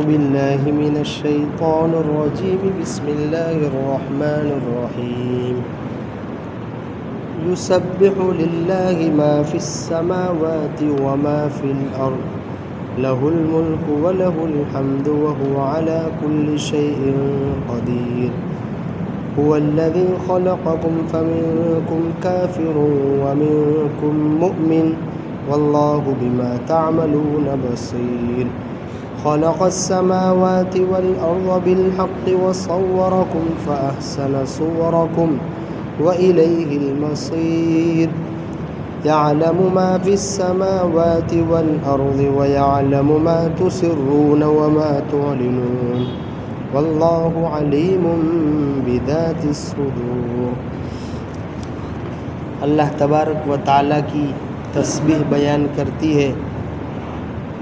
بالله من الشيطان الرجيم بسم الله الرحمن الرحيم يسبح لله ما في السماوات وما في الأرض له الملك وله الحمد وهو على كل شيء قدير هو الذي خلقكم فمنكم كافر ومنكم مؤمن والله بما تعملون بصير خلق السماوات والأرض بالحق وصوركم فأحسن صوركم وإليه المصير يعلم ما في السماوات والأرض ويعلم ما تسرون وما تعلنون والله عليم بذات الصدور۔ اللہ تبارک و تعالیٰ کی تسبیح بیان کرتی ہے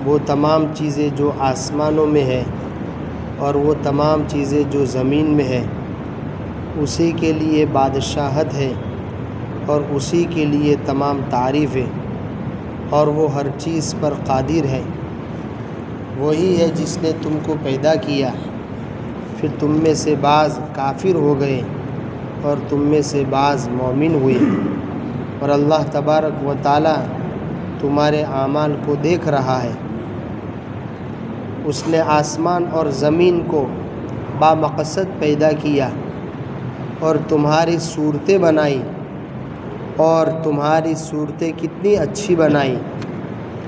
وہ تمام چیزیں جو آسمانوں میں ہے اور وہ تمام چیزیں جو زمین میں ہے، اسی کے لیے بادشاہت ہے اور اسی کے لیے تمام تعریف ہے، اور وہ ہر چیز پر قادر ہے۔ وہی ہے جس نے تم کو پیدا کیا، پھر تم میں سے بعض کافر ہو گئے اور تم میں سے بعض مومن ہوئے، اور اللہ تبارک و تعالی تمہارے اعمال کو دیکھ رہا ہے۔ اس نے آسمان اور زمین کو بامقصد پیدا کیا اور تمہاری صورتیں بنائی، اور تمہاری صورتیں کتنی اچھی بنائی،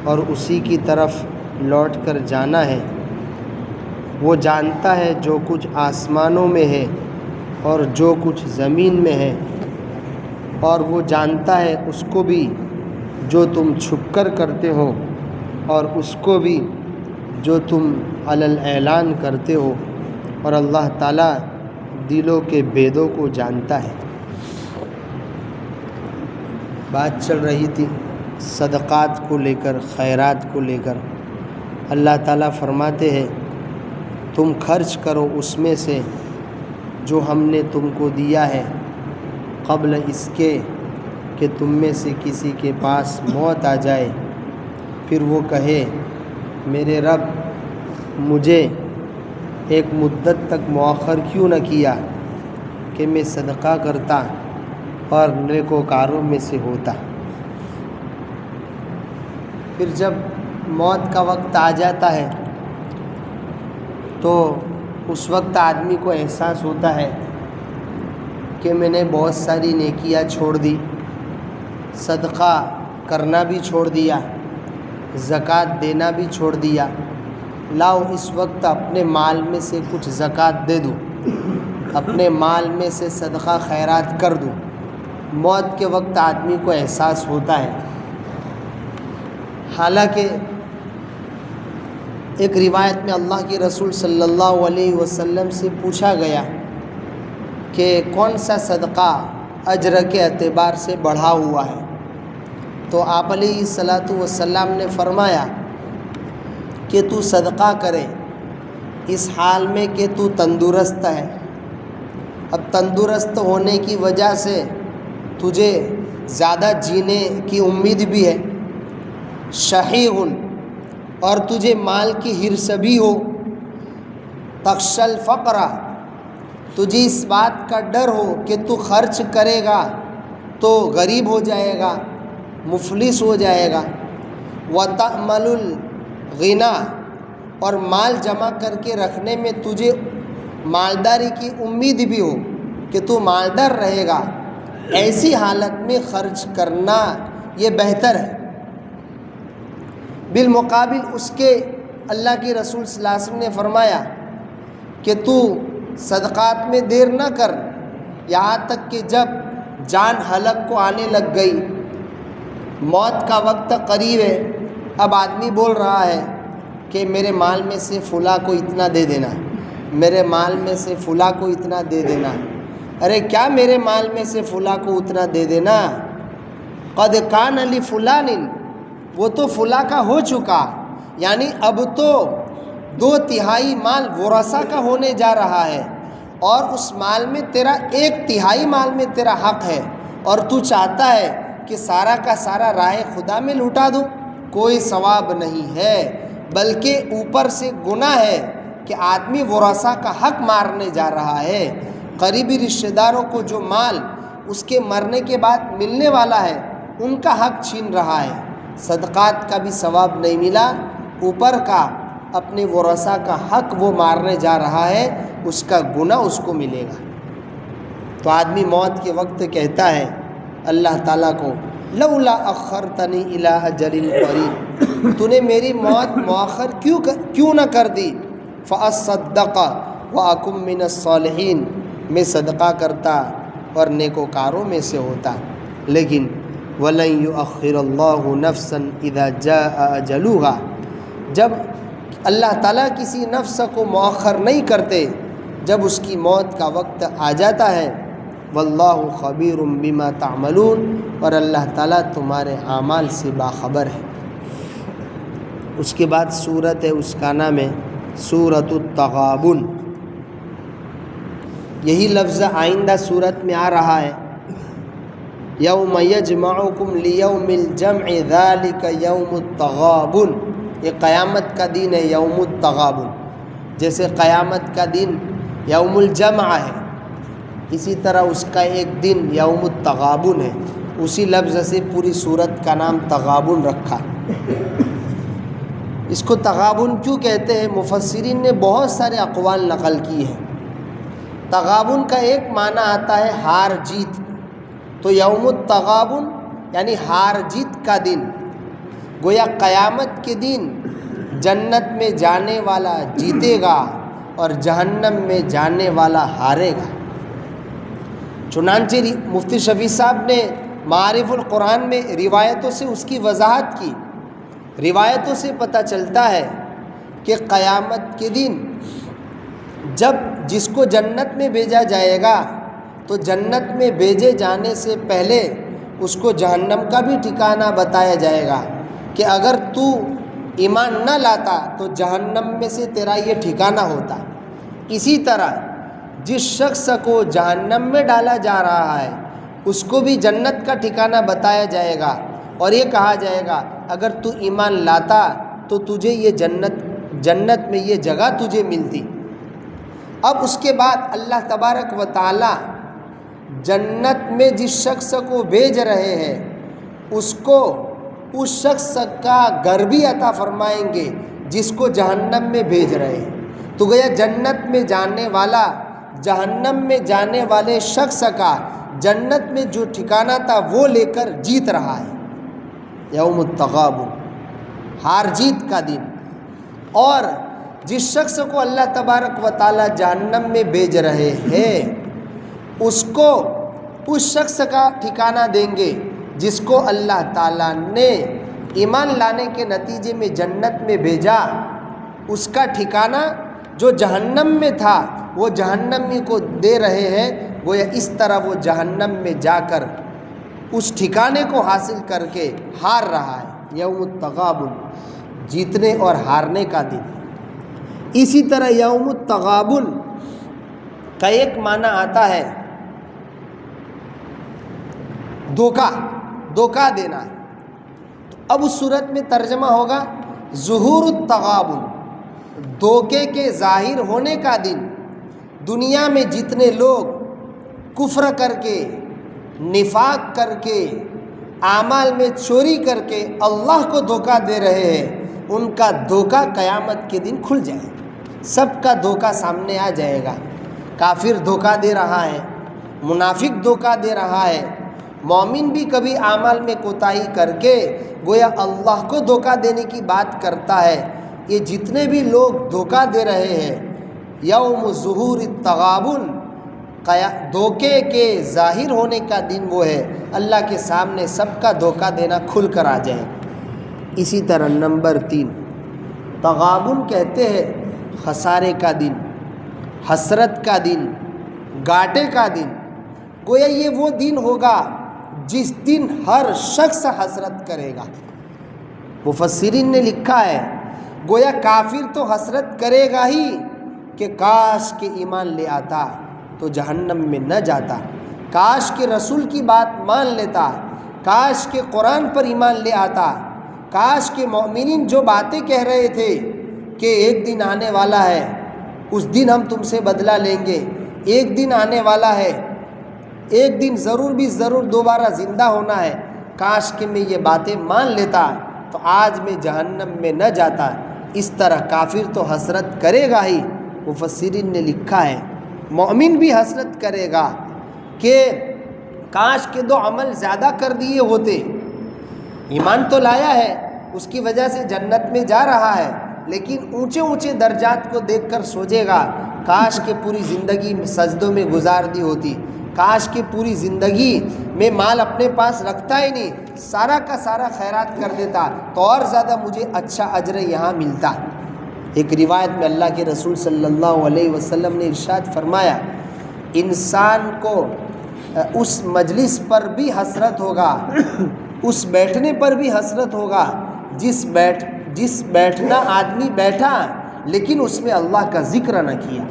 اور اسی کی طرف لوٹ کر جانا ہے۔ وہ جانتا ہے جو کچھ آسمانوں میں ہے اور جو کچھ زمین میں ہے، اور وہ جانتا ہے اس کو بھی جو تم چھپ کر کرتے ہو اور اس کو بھی جو تم علل اعلان کرتے ہو، اور اللہ تعالیٰ دلوں کے بھیدوں کو جانتا ہے۔ بات چل رہی تھی صدقات کو لے کر، خیرات کو لے کر۔ اللہ تعالیٰ فرماتے ہیں تم خرچ کرو اس میں سے جو ہم نے تم کو دیا ہے، قبل اس کے کہ تم میں سے کسی کے پاس موت آ جائے، پھر وہ کہے میرے رب مجھے ایک مدت تک مؤخر کیوں نہ کیا کہ میں صدقہ کرتا اور نیکوکاروں میں سے ہوتا۔ پھر جب موت کا وقت آ جاتا ہے تو اس وقت آدمی کو احساس ہوتا ہے کہ میں نے بہت ساری نیکیاں چھوڑ دی، صدقہ کرنا بھی چھوڑ دیا، زکوٰۃ دینا بھی چھوڑ دیا، لاؤ اس وقت اپنے مال میں سے کچھ زکوٰۃ دے دوں، اپنے مال میں سے صدقہ خیرات کر دوں۔ موت کے وقت آدمی کو احساس ہوتا ہے۔ حالانکہ ایک روایت میں اللہ کے رسول صلی اللہ علیہ وسلم سے پوچھا گیا کہ کون سا صدقہ اجر کے اعتبار سے بڑھا ہوا ہے، تو آپ علیہ الصلاۃ والسلام نے فرمایا کہ تو صدقہ کرے اس حال میں کہ تو تندرست ہے۔ اب تندرست ہونے کی وجہ سے تجھے زیادہ جینے کی امید بھی ہے، شحیح اور تجھے مال کی حرص بھی ہو، تخشى الفقر تجھے اس بات کا ڈر ہو کہ تو خرچ کرے گا تو غریب ہو جائے گا، مفلس ہو جائے گا، وتأمل الغنى اور مال جمع کر کے رکھنے میں تجھے مالداری کی امید بھی ہو کہ تو مالدار رہے گا، ایسی حالت میں خرچ کرنا یہ بہتر ہے۔ بالمقابل اس کے اللہ کے رسول صلی اللہ علیہ وسلم نے فرمایا کہ تو صدقات میں دیر نہ کر، یہاں تک کہ جب جان حلق کو آنے لگ گئی، موت کا وقت قریب ہے، اب آدمی بول رہا ہے کہ میرے مال میں سے فلاں کو اتنا دے دینا، میرے مال میں سے فلاں کو اتنا دے دینا۔ ارے کیا میرے مال میں سے فلاں کو اتنا دے دینا، قد کان لفلان وہ تو فلاں کا ہو چکا، یعنی اب تو 2/3 مال ورثہ کا ہونے جا رہا ہے، اور اس مال میں تیرا 1/3 مال میں تیرا حق ہے، اور تو چاہتا ہے کہ سارا کا سارا راہ خدا میں لوٹا دوں۔ کوئی ثواب نہیں ہے، بلکہ اوپر سے گناہ ہے کہ آدمی ورثہ کا حق مارنے جا رہا ہے، قریبی رشتہ داروں کو جو مال اس کے مرنے کے بعد ملنے والا ہے ان کا حق چھین رہا ہے، صدقات کا بھی ثواب نہیں ملا، اوپر کا اپنے ورثہ کا حق وہ مارنے جا رہا ہے، اس کا گناہ اس کو ملے گا۔ تو آدمی موت کے وقت کہتا ہے اللہ تعالیٰ کو، لولا اخرتنی الی اجل قریب، تو نے میری موت مؤخر کیوں نہ کر دی، فاصدق واکن من الصالحین، میں صدقہ کرتا اور نیکوکاروں میں سے ہوتا، لیکن ولن یؤخر اللہ نفسا اذا جاء اجلها، جب اللہ تعالیٰ کسی نفس کو مؤخر نہیں کرتے جب اس کی موت کا وقت آ جاتا ہے، واللہ خبیر بما تعملون، اور اللہ تعالیٰ تمہارے اعمال سے باخبر ہے۔ اس کے بعد سورت ہے، اس کا نام ہے سورۃ التغابن۔ یہی لفظ آئندہ سورت میں آ رہا ہے، یوم یجمعکم لیوم الجمع ذالک یوم التغابن، یہ قیامت کا دن ہے یوم التغابن، جیسے قیامت کا دن یوم الجمع ہے، اسی طرح اس کا ایک دن یوم التغابن ہے، اسی لفظ سے پوری سورت کا نام تغابن رکھا۔ اس کو تغابن کیوں کہتے ہیں؟ مفسرین نے بہت سارے اقوال نقل کی ہیں۔ تغابن کا ایک معنی آتا ہے ہار جیت، تو یوم التغابن یعنی ہار جیت کا دن، گویا قیامت کے دن جنت میں جانے والا جیتے گا اور جہنم میں جانے والا ہارے گا۔ چنانچہ مفتی شفیع صاحب نے معارف القرآن میں روایتوں سے اس کی وضاحت کی۔ روایتوں سے پتہ چلتا ہے کہ قیامت کے دن جب جس کو جنت میں بھیجا جائے گا تو جنت میں بھیجے جانے سے پہلے اس کو جہنم کا بھی ٹھکانہ بتایا جائے گا کہ اگر تو ایمان نہ لاتا تو جہنم میں سے تیرا یہ ٹھکانہ ہوتا۔ اسی طرح جس شخص کو جہنم میں ڈالا جا رہا ہے اس کو بھی جنت کا ٹھکانہ بتایا جائے گا، اور یہ کہا جائے گا اگر تو ایمان لاتا تو تجھے یہ جنت میں یہ جگہ تجھے ملتی۔ اب اس کے بعد اللہ تبارک و تعالی جنت میں جس شخص کو بھیج رہے ہیں اس کو اس شخص کا گھر بھی عطا فرمائیں گے جس کو جہنم میں بھیج رہے ہیں۔ تو گویا جنت میں جانے والا جہنم میں جانے والے شخص کا جنت میں جو ٹھکانہ تھا وہ لے کر جیت رہا ہے، یوم التغابن، ہار جیت کا دن۔ اور جس شخص کو اللہ تبارک و تعالی جہنم میں بھیج رہے ہیں اس کو اس شخص کا ٹھکانہ دیں گے جس کو اللہ تعالیٰ نے ایمان لانے کے نتیجے میں جنت میں بھیجا، اس کا ٹھکانہ جو جہنم میں تھا وہ جہنمی کو دے رہے ہیں، گویا اس طرح وہ جہنم میں جا کر اس ٹھکانے کو حاصل کر کے ہار رہا ہے، یوم التغابن، جیتنے اور ہارنے کا دن۔ اسی طرح یوم التغابن کا ایک معنی آتا ہے دھوکہ دینا۔ تو اب اس صورت میں ترجمہ ہوگا ظہور التغابن، دھوکے کے ظاہر ہونے کا دن۔ دنیا میں جتنے لوگ کفر کر کے، نفاق کر کے، اعمال میں چوری کر کے اللہ کو دھوکہ دے رہے ہیں، ان کا دھوکہ قیامت کے دن کھل جائے گا، سب کا دھوکہ سامنے آ جائے گا۔ کافر دھوکہ دے رہا ہے، منافق دھوکہ دے رہا ہے، مومن بھی کبھی اعمال میں کوتاہی کر کے گویا اللہ کو دھوکہ دینے کی بات کرتا ہے۔ یہ جتنے بھی لوگ دھوکہ دے رہے ہیں، یوم ظہور التغابن، دھوکے کے ظاہر ہونے کا دن وہ ہے، اللہ کے سامنے سب کا دھوکہ دینا کھل کر آ جائے۔ اسی طرح نمبر 3 تغابن کہتے ہیں خسارے کا دن، حسرت کا دن، گھاٹے کا دن۔ گویا یہ وہ دن ہوگا جس دن ہر شخص حسرت کرے گا۔ مفسرین نے لکھا ہے گویا کافر تو حسرت کرے گا ہی کہ کاش کہ ایمان لے آتا تو جہنم میں نہ جاتا، کاش کہ رسول کی بات مان لیتا، کاش کہ قرآن پر ایمان لے آتا، کاش کہ مومنین جو باتیں کہہ رہے تھے کہ ایک دن آنے والا ہے اس دن ہم تم سے بدلہ لیں گے. ایک دن آنے والا ہے, ایک دن ضرور بھی ضرور دوبارہ زندہ ہونا ہے. کاش کہ میں یہ باتیں مان لیتا تو آج میں جہنم میں نہ جاتا. اس طرح کافر تو حسرت کرے گا ہی. مفسرین نے لکھا ہے مومن بھی حسرت کرے گا کہ کاش کہ 2 عمل زیادہ کر دیے ہوتے. ایمان تو لایا ہے, اس کی وجہ سے جنت میں جا رہا ہے, لیکن اونچے اونچے درجات کو دیکھ کر سوچے گا کاش کہ پوری زندگی سجدوں میں گزار دی ہوتی. کاش کہ پوری زندگی میں مال اپنے پاس رکھتا ہی نہیں, سارا کا سارا خیرات کر دیتا تو اور زیادہ مجھے اچھا اجر یہاں ملتا. ایک روایت میں اللہ کے رسول صلی اللہ علیہ وسلم نے ارشاد فرمایا انسان کو اس مجلس پر بھی حسرت ہوگا, اس بیٹھنے پر بھی حسرت ہوگا جس بیٹھنا آدمی بیٹھا لیکن اس میں اللہ کا ذکر نہ کیا.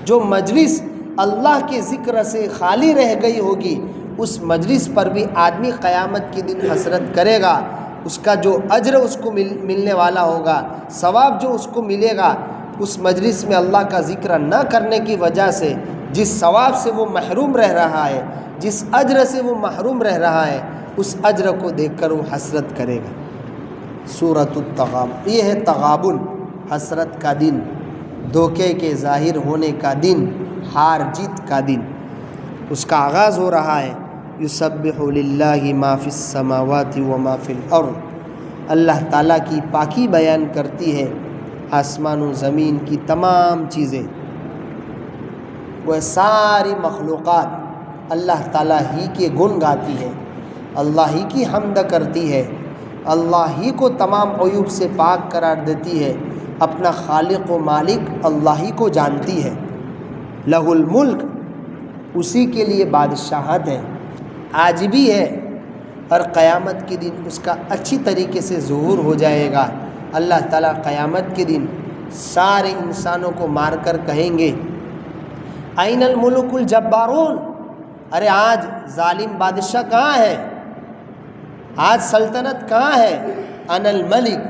جو مجلس اللہ کے ذکر سے خالی رہ گئی ہوگی اس مجلس پر بھی آدمی قیامت کے دن حسرت کرے گا. اس کا جو اجر اس کو ملنے والا ہوگا, ثواب جو اس کو ملے گا, اس مجلس میں اللہ کا ذکر نہ کرنے کی وجہ سے جس ثواب سے وہ محروم رہ رہا ہے, جس اجر سے وہ محروم رہ رہا ہے, اس اجر کو دیکھ کر وہ حسرت کرے گا. سورۃ التغابن, یہ ہے تغابن, حسرت کا دن, دھوکے کے ظاہر ہونے کا دن, ہار جیت کا دن. اس کا آغاز ہو رہا ہے یسبح للہ ما فی السماوات و ما فی الارض. اللہ تعالیٰ کی پاکی بیان کرتی ہے آسمان و زمین کی تمام چیزیں. وہ ساری مخلوقات اللہ تعالیٰ ہی کے گن گاتی ہے, اللہ ہی کی حمد کرتی ہے, اللہ ہی کو تمام عیوب سے پاک قرار دیتی ہے, اپنا خالق و مالک اللہ ہی کو جانتی ہے. لہ الملک, اسی کے لیے بادشاہت ہے, آج بھی ہے, اور قیامت کے دن اس کا اچھی طریقے سے ظہور ہو جائے گا. اللہ تعالیٰ قیامت کے دن سارے انسانوں کو مار کر کہیں گے این الملک الجبارون, ارے آج ظالم بادشاہ کہاں ہے, آج سلطنت کہاں ہے, انا الملک.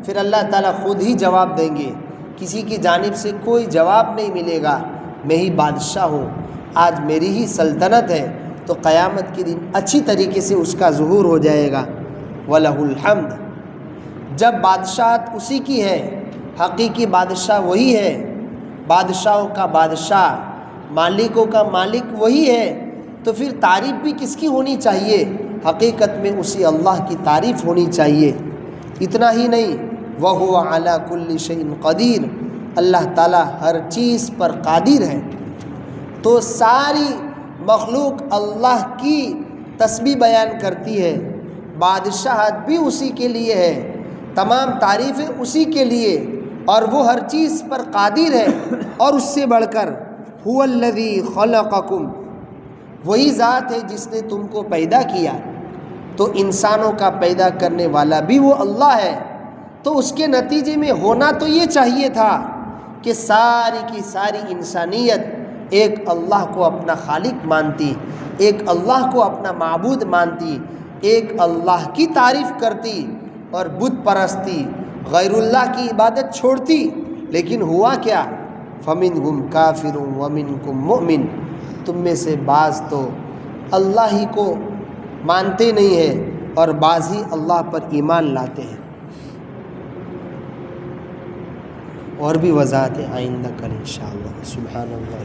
پھر اللہ تعالیٰ خود ہی جواب دیں گے, کسی کی جانب سے کوئی جواب نہیں ملے گا, میں ہی بادشاہ ہوں, آج میری ہی سلطنت ہے. تو قیامت کے دن اچھی طریقے سے اس کا ظہور ہو جائے گا. وَلَهُ الْحَمْدُ, جب بادشاہت اسی کی ہے, حقیقی بادشاہ وہی ہے, بادشاہوں کا بادشاہ, مالکوں کا مالک وہی ہے, تو پھر تعریف بھی کس کی ہونی چاہیے, حقیقت میں اسی اللہ کی تعریف ہونی چاہیے. اتنا ہی نہیں, وَهُوَ عَلَى كُلِّ شَيْءٍ قَدِيرٌ, اللہ تعالیٰ ہر چیز پر قادر ہے. تو ساری مخلوق اللہ کی تسبیح بیان کرتی ہے, بادشاہت بھی اسی کے لیے ہے, تمام تعریفیں اسی کے لیے, اور وہ ہر چیز پر قادر ہے. اور اس سے بڑھ کر هو الذی خلقکم, وہی ذات ہے جس نے تم کو پیدا کیا. تو انسانوں کا پیدا کرنے والا بھی وہ اللہ ہے. تو اس کے نتیجے میں ہونا تو یہ چاہیے تھا کہ ساری کی ساری انسانیت ایک اللہ کو اپنا خالق مانتی, ایک اللہ کو اپنا معبود مانتی, ایک اللہ کی تعریف کرتی اور بت پرستی غیر اللہ کی عبادت چھوڑتی. لیکن ہوا کیا, فَمِنْهُمْ كَافِرٌ وَمِنْكُمْ مُؤْمِنٌ, تم میں سے بعض تو اللہ ہی کو مانتے نہیں ہیں اور بعض ہی اللہ پر ایمان لاتے ہیں. اور بھی وضاحتیں آئندہ کریں انشاءاللہ. سبحان اللہ.